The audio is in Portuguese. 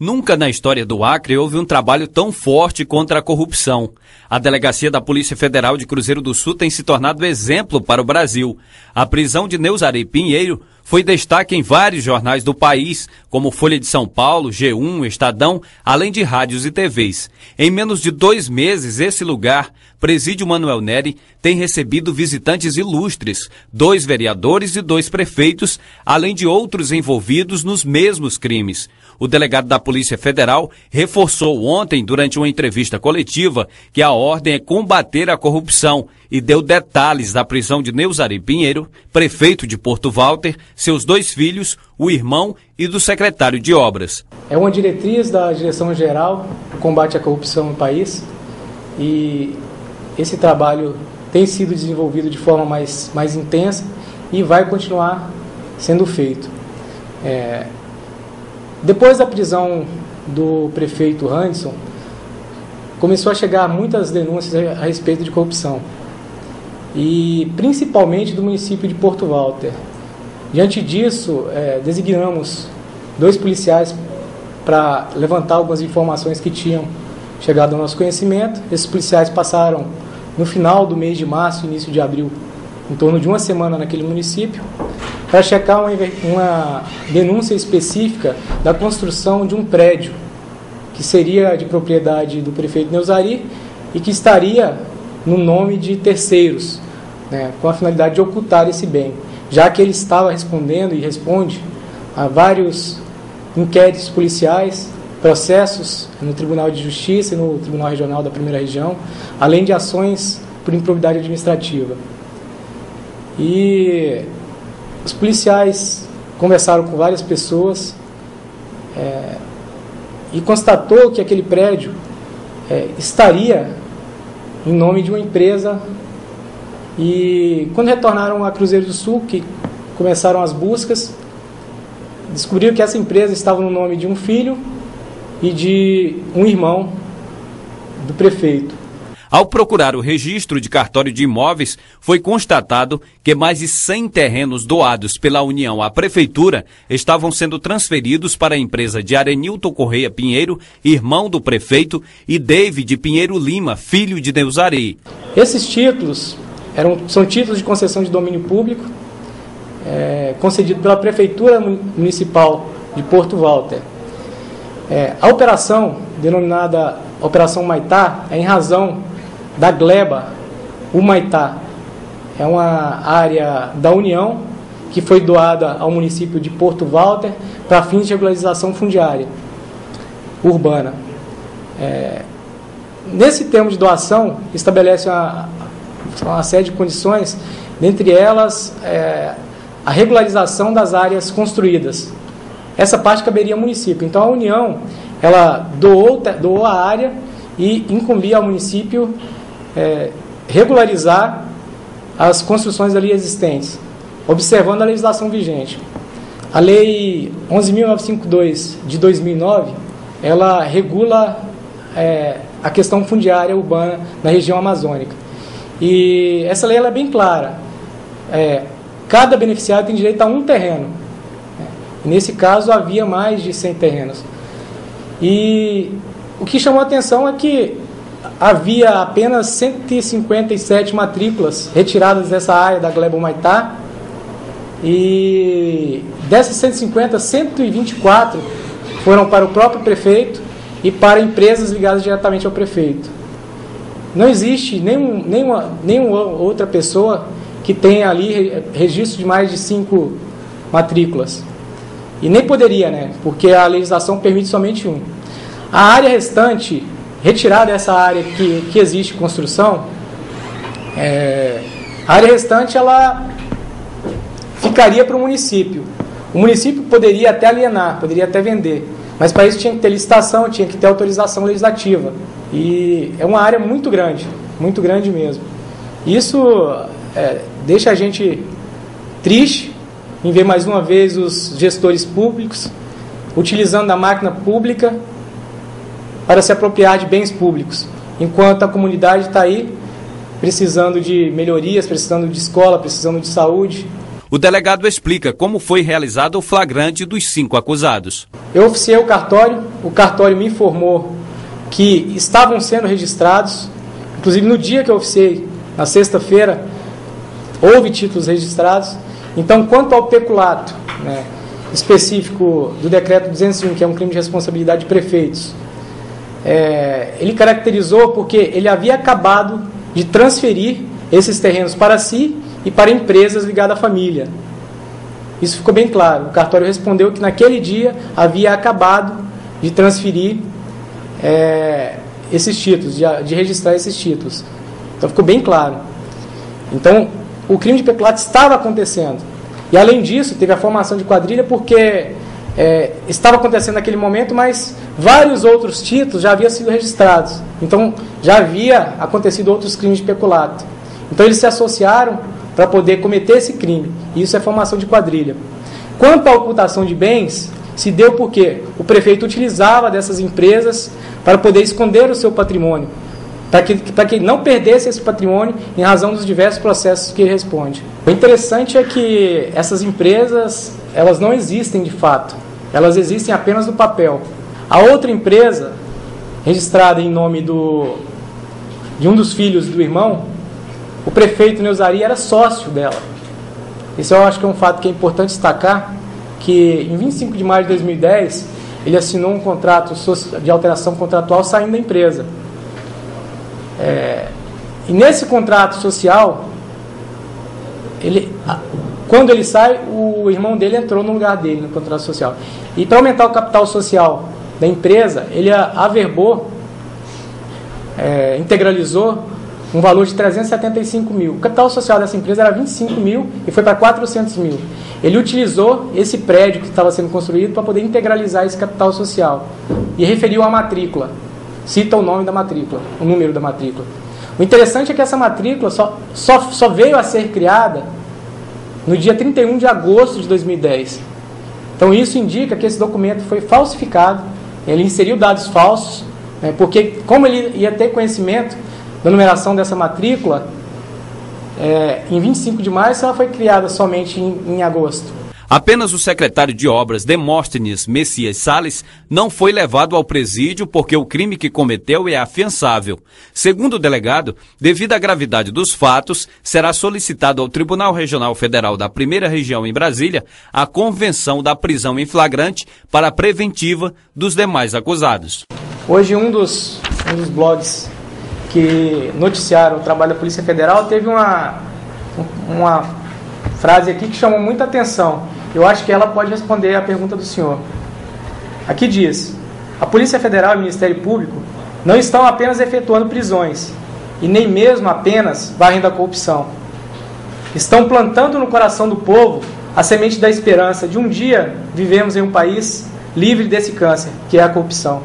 Nunca na história do Acre houve um trabalho tão forte contra a corrupção. A delegacia da Polícia Federal de Cruzeiro do Sul tem se tornado exemplo para o Brasil. A prisão de Neuzari Pinheiro foi destaque em vários jornais do país, como Folha de São Paulo, G1, Estadão, além de rádios e TVs. Em menos de 2 meses, esse lugar, Presídio Manuel Neri, tem recebido visitantes ilustres, 2 vereadores e 2 prefeitos, além de outros envolvidos nos mesmos crimes. O delegado da Polícia Federal reforçou ontem, durante uma entrevista coletiva, que a ordem é combater a corrupção e deu detalhes da prisão de Neuzari Pinheiro, prefeito de Porto Walter, seus 2 filhos, o irmão e do secretário de Obras. É uma diretriz da Direção-Geral do Combate à Corrupção no país e esse trabalho tem sido desenvolvido de forma mais intensa e vai continuar sendo feito. Depois da prisão do prefeito Randerson, começou a chegar muitas denúncias a respeito de corrupção, e principalmente do município de Porto Walter. Diante disso, designamos 2 policiais para levantar algumas informações que tinham chegado ao nosso conhecimento. Esses policiais passaram no final do mês de março, início de abril, em torno de uma semana naquele município, para checar uma denúncia específica da construção de um prédio que seria de propriedade do prefeito Neuzari e que estaria no nome de terceiros, com a finalidade de ocultar esse bem, já que ele estava respondendo e responde a vários inquéritos policiais, processos no Tribunal de Justiça e no Tribunal Regional da Primeira Região, além de ações por improbidade administrativa. E os policiais conversaram com várias pessoas e constatou que aquele prédio estaria em nome de uma empresa. E quando retornaram a Cruzeiro do Sul, que começaram as buscas, descobriram que essa empresa estava no nome de um filho e de um irmão do prefeito. Ao procurar o registro de cartório de imóveis, foi constatado que mais de 100 terrenos doados pela União à Prefeitura estavam sendo transferidos para a empresa de Arenilton Correia Pinheiro, irmão do prefeito, e David Pinheiro Lima, filho de Neuzari. Esses títulos são títulos de concessão de domínio público, concedido pela Prefeitura Municipal de Porto Walter. A operação, denominada Operação Humaitá, é em razão da gleba Humaitá. É uma área da União que foi doada ao município de Porto Walter para fins de regularização fundiária urbana. Nesse termo de doação, estabelece uma série de condições, dentre elas a regularização das áreas construídas. Essa parte caberia ao município. Então a União, ela doou a área e incumbia ao município regularizar as construções ali existentes, observando a legislação vigente. A Lei 11.952 de 2009, ela regula a questão fundiária urbana na região amazônica. E essa lei ela é bem clara. Cada beneficiário tem direito a um terreno. Nesse caso, havia mais de 100 terrenos. E o que chamou a atenção é que havia apenas 157 matrículas retiradas dessa área da gleba Humaitá, e dessas 150, 124 foram para o próprio prefeito e para empresas ligadas diretamente ao prefeito. Não existe nenhuma outra pessoa que tenha ali registro de mais de 5 matrículas. E nem poderia, porque a legislação permite somente um. A área restante, retirada dessa área que existe construção, a área restante ela ficaria para o município. O município poderia até alienar, poderia até vender, mas para isso tinha que ter licitação, tinha que ter autorização legislativa. E é uma área muito grande mesmo. Isso deixa a gente triste em ver mais uma vez os gestores públicos utilizando a máquina pública para se apropriar de bens públicos, enquanto a comunidade está aí precisando de melhorias, precisando de escola, precisando de saúde. O delegado explica como foi realizado o flagrante dos 5 acusados. Eu oficiei o cartório me informou que estavam sendo registrados, inclusive no dia que eu oficiei, na sexta-feira, houve títulos registrados. Então, quanto ao peculato, né, específico do decreto 201, que é um crime de responsabilidade de prefeitos, ele caracterizou porque ele havia acabado de transferir esses terrenos para si e para empresas ligadas à família. Isso ficou bem claro. O cartório respondeu que naquele dia havia acabado de transferir esses títulos, de registrar esses títulos. Então ficou bem claro. Então o crime de peculato estava acontecendo. E além disso, teve a formação de quadrilha porque estava acontecendo naquele momento, mas vários outros títulos já haviam sido registrados. Então já havia acontecido outros crimes de peculato. Então eles se associaram para poder cometer esse crime. E isso é formação de quadrilha. Quanto à ocultação de bens, se deu porque o prefeito utilizava dessas empresas para poder esconder o seu patrimônio, para que ele não perdesse esse patrimônio em razão dos diversos processos que ele responde. O interessante é que essas empresas, elas não existem de fato, elas existem apenas no papel. A outra empresa, registrada em nome de um dos filhos do irmão, o prefeito Neuzari era sócio dela. Isso eu acho que é um fato que é importante destacar, que em 25 de maio de 2010, ele assinou um contrato de alteração contratual saindo da empresa. E nesse contrato social, quando ele sai, o irmão dele entrou no lugar dele no contrato social. E para aumentar o capital social da empresa, ele averbou, integralizou um valor de 375 mil. O capital social dessa empresa era 25 mil e foi para 400 mil. Ele utilizou esse prédio que estava sendo construído para poder integralizar esse capital social. E referiu a matrícula. Cita o nome da matrícula, o número da matrícula. O interessante é que essa matrícula só veio a ser criada no dia 31 de agosto de 2010. Então isso indica que esse documento foi falsificado, ele inseriu dados falsos, porque como ele ia ter conhecimento da numeração dessa matrícula, em 25 de março ela foi criada somente em agosto. Apenas o secretário de Obras, Demóstenes Messias Salles, não foi levado ao presídio porque o crime que cometeu é afiançável. Segundo o delegado, devido à gravidade dos fatos, será solicitado ao Tribunal Regional Federal da Primeira Região em Brasília a convenção da prisão em flagrante para a preventiva dos demais acusados. Hoje um dos blogs que noticiaram o trabalho da Polícia Federal teve uma frase aqui que chamou muita atenção. Eu acho que ela pode responder à pergunta do senhor. Aqui diz: a Polícia Federal e o Ministério Público não estão apenas efetuando prisões e nem mesmo apenas varrendo a corrupção. Estão plantando no coração do povo a semente da esperança de um dia vivermos em um país livre desse câncer, que é a corrupção.